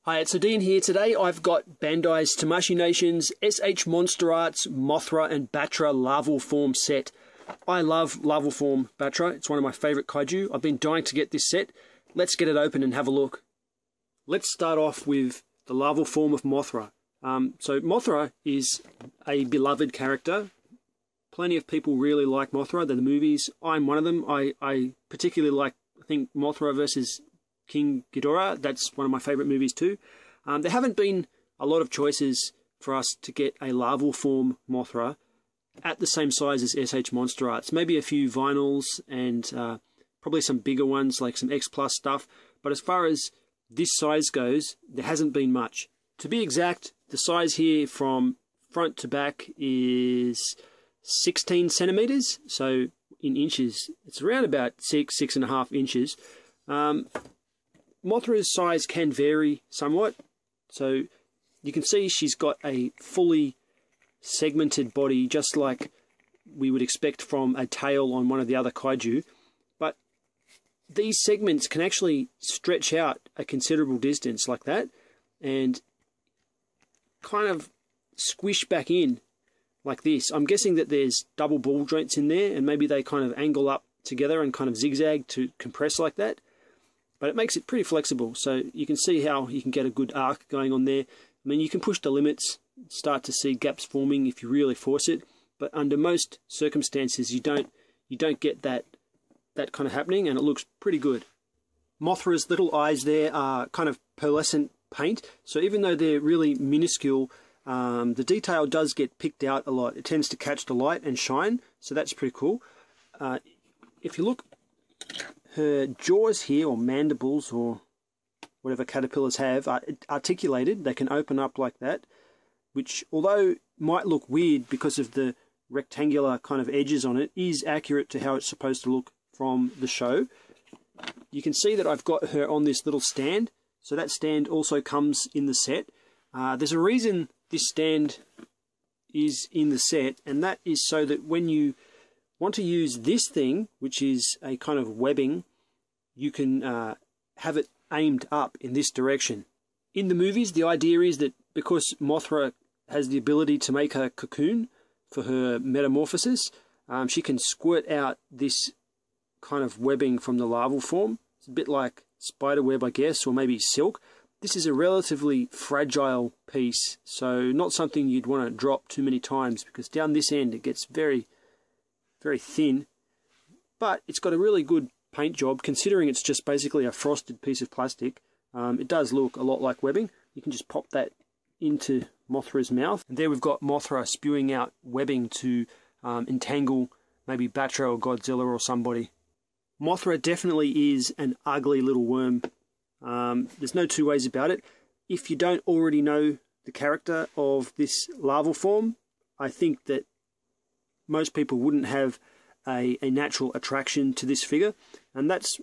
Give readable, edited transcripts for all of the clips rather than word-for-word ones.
Hi, it's odeean here. Today I've got Bandai's Tamashii Nation's S.H.Monsterarts, Mothra and Batra larval form set. I love larval form Batra. It's one of my favourite kaiju. I've been dying to get this set. Let's get it open and have a look. Let's start off with the larval form of Mothra. So Mothra is a beloved character. Plenty of people really like Mothra. They're the movies. I'm one of them. I particularly like, I think, Mothra versus King Ghidorah. That's one of my favourite movies too. There haven't been a lot of choices for us to get a larval form Mothra at the same size as S.H.Monsterarts. Maybe a few vinyls and probably some bigger ones like some X Plus stuff. But as far as this size goes, there hasn't been much. To be exact, the size here from front to back is 16 centimeters. So in inches, it's around about 6.5 inches. Mothra's size can vary somewhat, so you can see she's got a fully segmented body, just like we would expect from a tail on one of the other kaiju, but these segments can actually stretch out a considerable distance like that and kind of squish back in like this. I'm guessing that there's double ball joints in there, and maybe they kind of angle up together and kind of zigzag to compress like that. But it makes it pretty flexible, so you can see how you can get a good arc going on there. I mean, you can push the limits, start to see gaps forming if you really force it, but under most circumstances you don't get that kind of happening, and it looks pretty good. Mothra's little eyes there are kind of pearlescent paint, so even though they're really minuscule, the detail does get picked out a lot. It tends to catch the light and shine, so that's pretty cool. If you look, her jaws here, or mandibles, or whatever caterpillars have, are articulated. They can open up like that, which, although might look weird because of the rectangular kind of edges on it, is accurate to how it's supposed to look from the show. You can see that I've got her on this little stand, so that stand also comes in the set. There's a reason this stand is in the set, and that is so that when you want to use this thing, which is a kind of webbing, you can have it aimed up in this direction. In the movies, the idea is that because Mothra has the ability to make a cocoon for her metamorphosis, she can squirt out this kind of webbing from the larval form. It's a bit like spider web, I guess, or maybe silk. This is a relatively fragile piece, so not something you'd want to drop too many times, because down this end it gets very thin, but it's got a really good paint job considering it's just basically a frosted piece of plastic. It does look a lot like webbing. You can just pop that into Mothra's mouth, and there we've got Mothra spewing out webbing to entangle maybe Batra or Godzilla or somebody. Mothra definitely is an ugly little worm. There's no two ways about it. If you don't already know the character of this larval form, I think that most people wouldn't have a natural attraction to this figure, and that's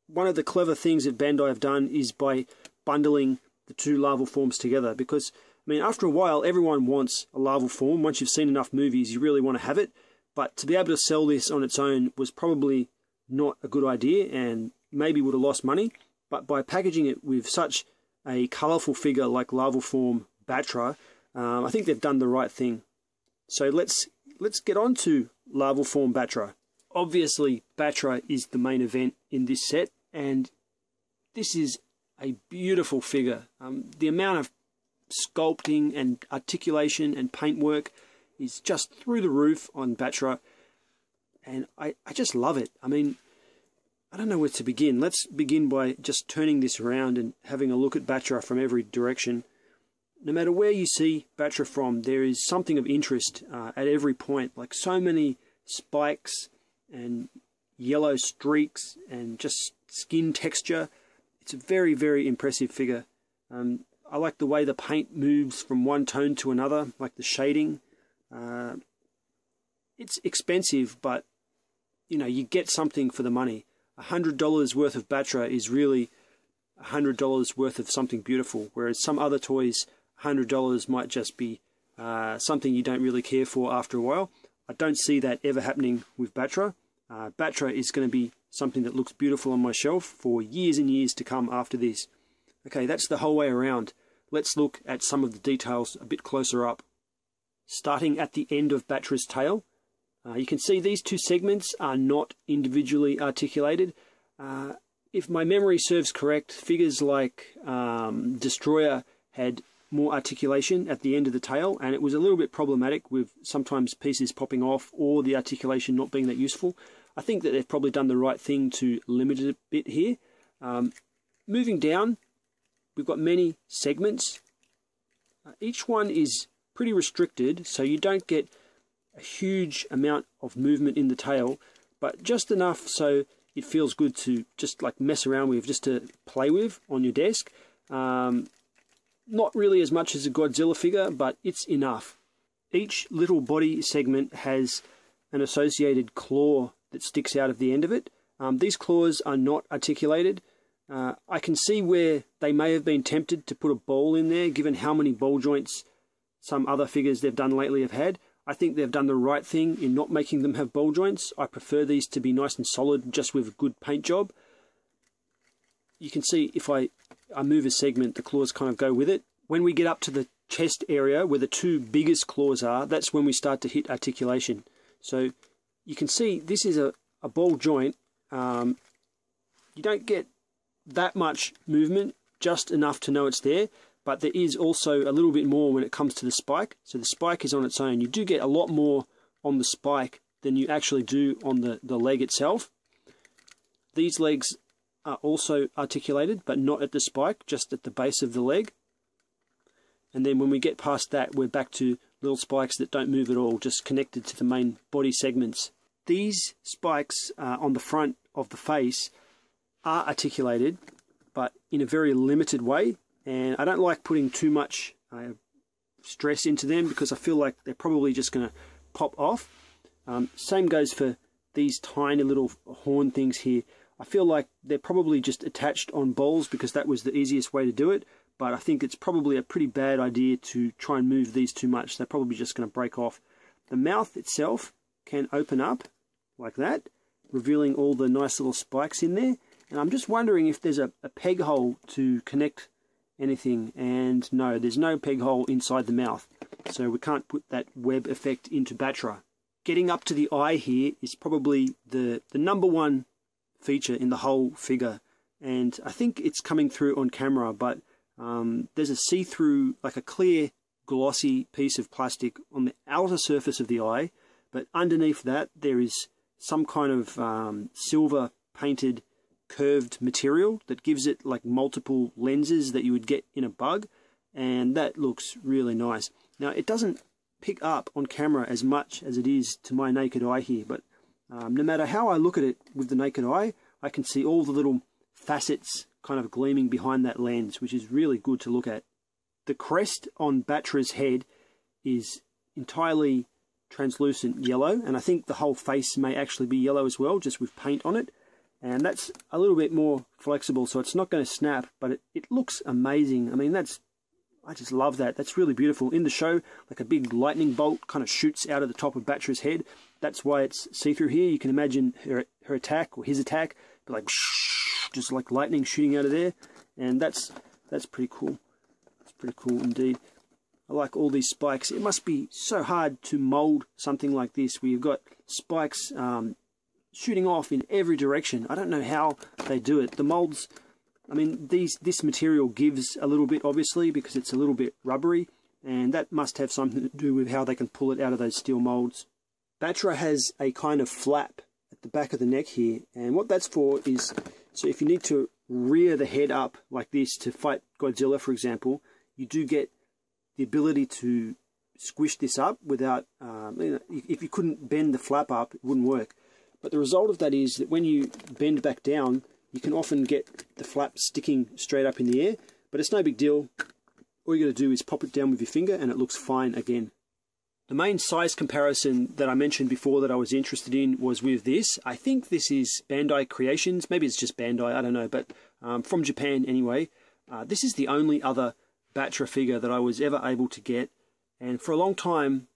one of the clever things that Bandai have done, is by bundling the two larval forms together. Because, I mean, after a while everyone wants a larval form. Once you've seen enough movies, you really want to have it, but to be able to sell this on its own was probably not a good idea and maybe would have lost money. But by packaging it with such a colourful figure like larval form Batra, I think they've done the right thing. So let's get on to larval form Batra. Obviously, Batra is the main event in this set, and this is a beautiful figure. The amount of sculpting and articulation and paintwork is just through the roof on Batra, and I just love it. I mean, I don't know where to begin. Let's begin by just turning this around and having a look at Batra from every direction. No matter where you see Batra from, there is something of interest at every point, like so many spikes and yellow streaks and just skin texture. It's a very impressive figure. I like the way the paint moves from one tone to another, like the shading. It's expensive, but you know, you get something for the money. $100 worth of Batra is really $100 worth of something beautiful, whereas some other toys, $100 might just be something you don't really care for after a while. I don't see that ever happening with Batra. Batra is going to be something that looks beautiful on my shelf for years and years to come after this. Okay, that's the whole way around. Let's look at some of the details a bit closer up. Starting at the end of Batra's tail, you can see these two segments are not individually articulated. If my memory serves correct, figures like Destroyah had more articulation at the end of the tail, and it was a little bit problematic with sometimes pieces popping off or the articulation not being that useful. I think that they've probably done the right thing to limit it a bit here. Moving down, we've got many segments. Each one is pretty restricted, so you don't get a huge amount of movement in the tail, but just enough so it feels good to just like mess around with, just to play with on your desk. Not really as much as a Godzilla figure, but it's enough. Each little body segment has an associated claw that sticks out of the end of it. These claws are not articulated. I can see where they may have been tempted to put a ball in there, given how many ball joints some other figures they've done lately have had. I think they've done the right thing in not making them have ball joints. I prefer these to be nice and solid, just with a good paint job. You can see if I move a segment, the claws kind of go with it. When we get up to the chest area, where the two biggest claws are, that's when we start to hit articulation. So you can see this is a ball joint. You don't get that much movement, just enough to know it's there, but there is also a little bit more when it comes to the spike. So the spike is on its own. You do get a lot more on the spike than you actually do on the leg itself. These legs are also articulated, but not at the spike, just at the base of the leg. And then when we get past that, we're back to little spikes that don't move at all, just connected to the main body segments. These spikes on the front of the face are articulated, but in a very limited way. And I don't like putting too much stress into them because I feel like they're probably just going to pop off. Same goes for these tiny little horn things here. I feel like they're probably just attached on balls because that was the easiest way to do it. But I think it's probably a pretty bad idea to try and move these too much. They're probably just going to break off. The mouth itself can open up like that, revealing all the nice little spikes in there. And I'm just wondering if there's a peg hole to connect anything, and no, there's no peg hole inside the mouth, so we can't put that web effect into Batra. Getting up to the eye here is probably the number one feature in the whole figure, and I think it's coming through on camera, but there's a see-through, like a clear glossy piece of plastic on the outer surface of the eye, but underneath that there is some kind of silver painted curved material that gives it like multiple lenses that you would get in a bug, and that looks really nice. Now it doesn't pick up on camera as much as it is to my naked eye here, but no matter how I look at it with the naked eye, I can see all the little facets kind of gleaming behind that lens, which is really good to look at. The crest on Batra's head is entirely translucent yellow, and I think the whole face may actually be yellow as well, just with paint on it. And that's a little bit more flexible, so it's not going to snap, but it looks amazing. I mean, I just love that. That's really beautiful. In the show, like a big lightning bolt kind of shoots out of the top of Batra's head. That's why it's see-through here. You can imagine her attack, or his attack, but like just like lightning shooting out of there. And that's pretty cool. It's pretty cool indeed. I like all these spikes. It must be so hard to mold something like this, where you've got spikes shooting off in every direction. I don't know how they do it. The molds, I mean, this material gives a little bit, obviously, because it's a little bit rubbery, and that must have something to do with how they can pull it out of those steel molds. Batra has a kind of flap at the back of the neck here, and what that's for is, so if you need to rear the head up like this to fight Godzilla, for example, you do get the ability to squish this up without, if you couldn't bend the flap up, it wouldn't work. But the result of that is that when you bend back down, you can often get the flap sticking straight up in the air, but it's no big deal. All you got to do is pop it down with your finger and it looks fine again. The main size comparison that I mentioned before that I was interested in was with this. I think this is Bandai Creations. Maybe it's just Bandai, I don't know, but from Japan anyway. This is the only other Batra figure that I was ever able to get, and for a long time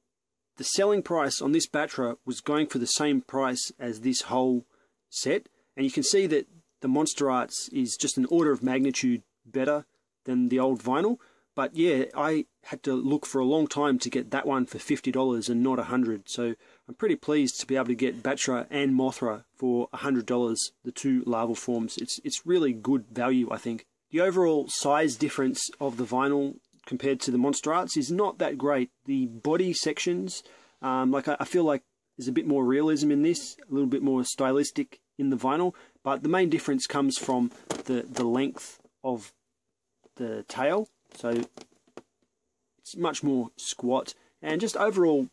the selling price on this Batra was going for the same price as this whole set, and you can see that the Monsterarts is just an order of magnitude better than the old vinyl. But yeah, I had to look for a long time to get that one for $50 and not $100. So I'm pretty pleased to be able to get Batra and Mothra for $100, the two larval forms. It's really good value, I think. The overall size difference of the vinyl compared to the Monsterarts is not that great. The body sections, I feel like there's a bit more realism in this, a little bit more stylistic in the vinyl, but the main difference comes from the length of the tail. So it's much more squat, and just overall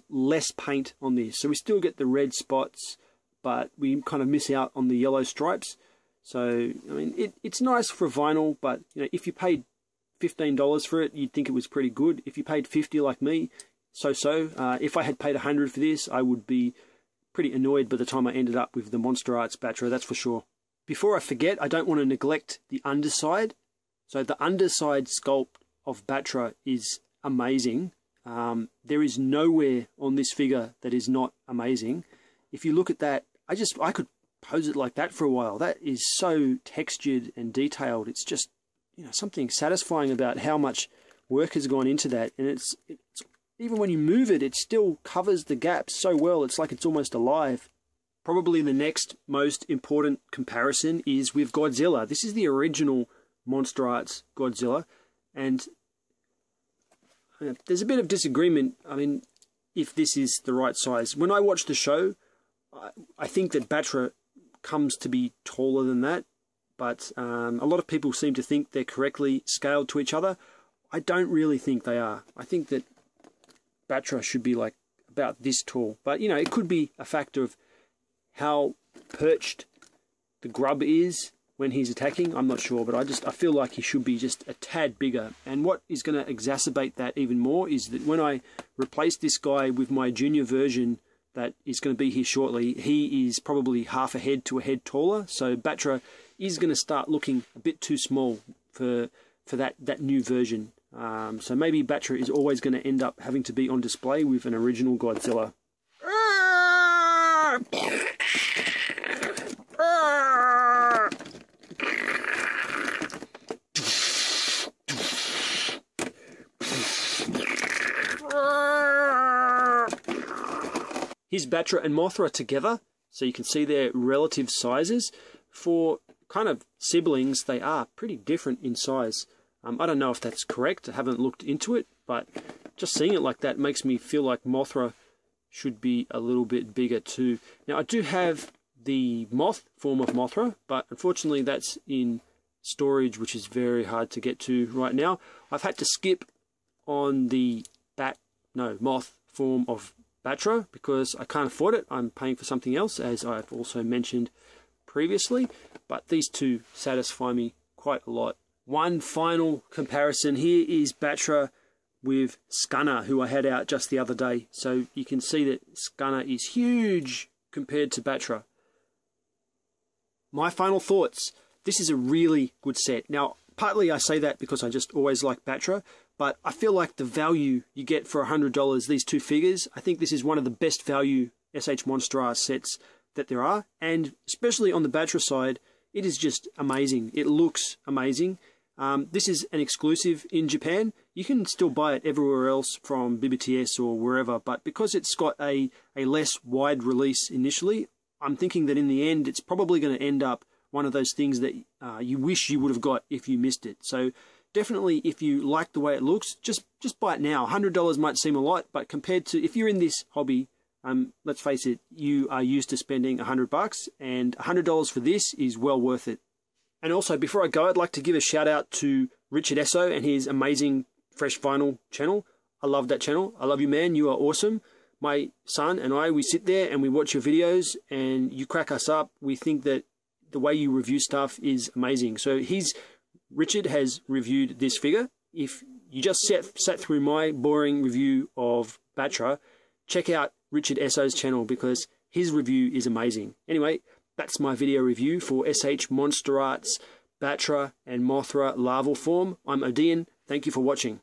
less paint on this. So we still get the red spots, but we kind of miss out on the yellow stripes. So I mean, it's nice for vinyl, but you know, if you paid $15 for it, you'd think it was pretty good. If you paid $50 like me, so. If I had paid $100 for this, I would be pretty annoyed by the time I ended up with the Monsterarts Batra, that's for sure. Before I forget, I don't want to neglect the underside. So the underside sculpt of Batra is amazing. There is nowhere on this figure that is not amazing. If you look at that, I could pose it like that for a while. That is so textured and detailed. It's just, you know, something satisfying about how much work has gone into that. And it's even when you move it, it still covers the gaps so well. It's like it's almost alive. Probably the next most important comparison is with Godzilla. This is the original Monsterarts Godzilla, and there's a bit of disagreement, I mean, if this is the right size. When I watch the show, I think that Batra comes to be taller than that, but a lot of people seem to think they're correctly scaled to each other. I don't really think they are. I think that Batra should be like about this tall, but you know, it could be a factor of how perched the grub is when he's attacking. I'm not sure, but I feel like he should be just a tad bigger. And what is going to exacerbate that even more is that when I replace this guy with my junior version that is going to be here shortly, he is probably half a head to a head taller. So Batra is going to start looking a bit too small for that new version. So maybe Batra is always going to end up having to be on display with an original Godzilla. Here's Batra and Mothra together, so you can see their relative sizes. For kind of siblings, they are pretty different in size. I don't know if that's correct, I haven't looked into it, but just seeing it like that makes me feel like Mothra should be a little bit bigger too. Now I do have the moth form of Mothra, but unfortunately that's in storage, which is very hard to get to right now. I've had to skip on the moth form of Batra because I can't afford it. I'm paying for something else, as I've also mentioned previously, but these two satisfy me quite a lot. One final comparison here is Batra with Scunner, who I had out just the other day. So you can see that Scunner is huge compared to Batra. My final thoughts. This is a really good set. Now, partly I say that because I just always like Batra, but I feel like the value you get for $100, these two figures, I think this is one of the best value S.H.Monsterarts sets that there are. And especially on the Batra side, it is just amazing. It looks amazing. This is an exclusive in Japan. You can still buy it everywhere else from BBTS or wherever, but because it's got a less wide release initially, I'm thinking that in the end, it's probably going to end up one of those things that you wish you would have got if you missed it. So definitely, if you like the way it looks, just buy it now. $100 might seem a lot, but compared to, if you're in this hobby, let's face it, you are used to spending $100, and $100 for this is well worth it. And also, before I go, I'd like to give a shout out to Richard Esso and his amazing Fresh Vinyl channel. I love that channel. I love you, man. You are awesome. My son and I, we sit there and we watch your videos and you crack us up. We think that the way you review stuff is amazing. So Richard has reviewed this figure. If you just sat through my boring review of Batra, check out Richard Esso's channel because his review is amazing. Anyway, that's my video review for S.H.Monsterarts, Batra and Mothra larval form. I'm Odeean. Thank you for watching.